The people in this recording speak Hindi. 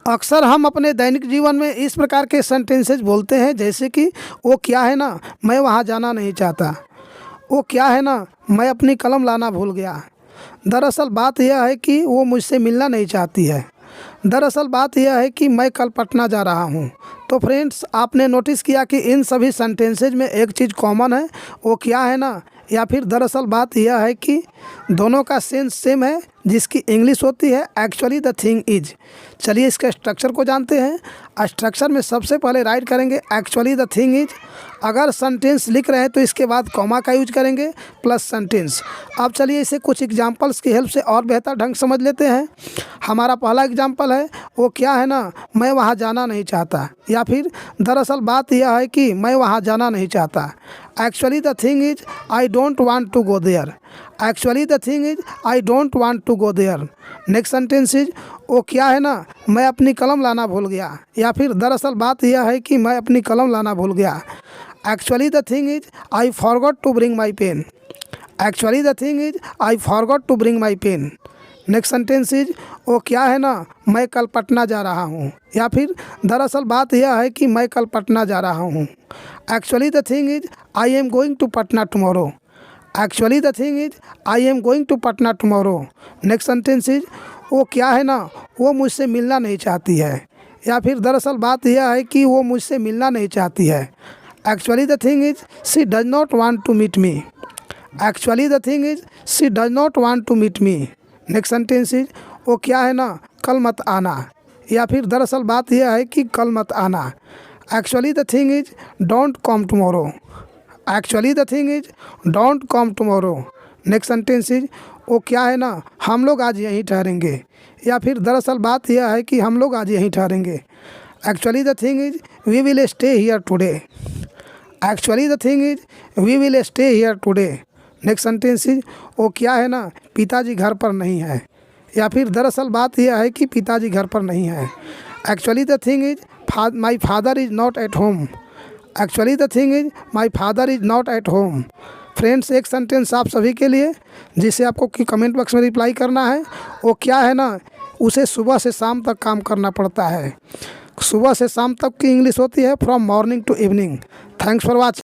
अक्सर हम अपने दैनिक जीवन में इस प्रकार के सेंटेंसेस बोलते हैं, जैसे कि वो क्या है ना, मैं वहाँ जाना नहीं चाहता। वो क्या है ना, मैं अपनी कलम लाना भूल गया। दरअसल बात यह है कि वो मुझसे मिलना नहीं चाहती है। दरअसल बात यह है कि मैं कल पटना जा रहा हूँ। तो फ्रेंड्स, आपने नोटिस किया कि इन सभी सेंटेंसेज में एक चीज़ कॉमन है, वो क्या है ना, या फिर दरअसल बात यह है कि दोनों का सेंस सेम है, जिसकी इंग्लिश होती है एक्चुअली द थिंग इज। चलिए इसके स्ट्रक्चर को जानते हैं। स्ट्रक्चर में सबसे पहले राइट करेंगे एक्चुअली द थिंग इज। अगर सेंटेंस लिख रहे हैं तो इसके बाद कॉमा का यूज करेंगे प्लस सेंटेंस। अब चलिए इसे कुछ एग्जांपल्स की हेल्प से और बेहतर ढंग समझ लेते हैं। हमारा पहला एग्जांपल है, वो क्या है ना, मैं वहाँ जाना नहीं चाहता। या फिर दरअसल बात यह है कि मैं वहाँ जाना नहीं चाहता। Actually the thing is I don't want to go there. Actually the thing is I don't want to go there. Next sentence is, वो क्या है ना, मैं अपनी कलम लाना भूल गया। या फिर दरअसल बात यह है कि मैं अपनी कलम लाना भूल गया। Actually the thing is I forgot to bring my pen. Actually the thing is I forgot to bring my pen. Next sentence is, वो क्या है ना, मैं कल पटना जा रहा हूँ। या फिर दरअसल बात यह है कि मैं कल पटना जा रहा हूँ। Actually the thing is I am going to Patna tomorrow. Actually the thing is I am going to Patna tomorrow. Next sentence is, वो क्या है ना, वो मुझसे मिलना नहीं चाहती है। या फिर दरअसल बात यह है कि वो मुझसे मिलना नहीं चाहती है। Actually the thing is she does not want to meet me. Actually the thing is she does not want to meet me. Next sentence is, वो क्या है ना, कल मत आना। या फिर दरअसल बात यह है कि कल मत आना। Actually the thing is don't come tomorrow. Actually the thing is don't come tomorrow. Next sentence is, वो क्या है ना, हम लोग आज यहीं ठहरेंगे। या फिर दरअसल बात यह है कि हम लोग आज यहीं ठहरेंगे। Actually the thing is we will stay here today. Actually the thing is we will stay here today. Next sentence is, वो क्या है ना, पिताजी घर पर नहीं है। या फिर दरअसल बात यह है कि पिताजी घर पर नहीं है। Actually the thing is my father is not at home. Actually the thing is my father is not at home. Friends, एक सेंटेंस आप सभी के लिए, जिसे आपको कि कमेंट बॉक्स में रिप्लाई करना है। वो क्या है ना, उसे सुबह से शाम तक काम करना पड़ता है। सुबह से शाम तक की इंग्लिश होती है from morning to evening. Thanks for watching.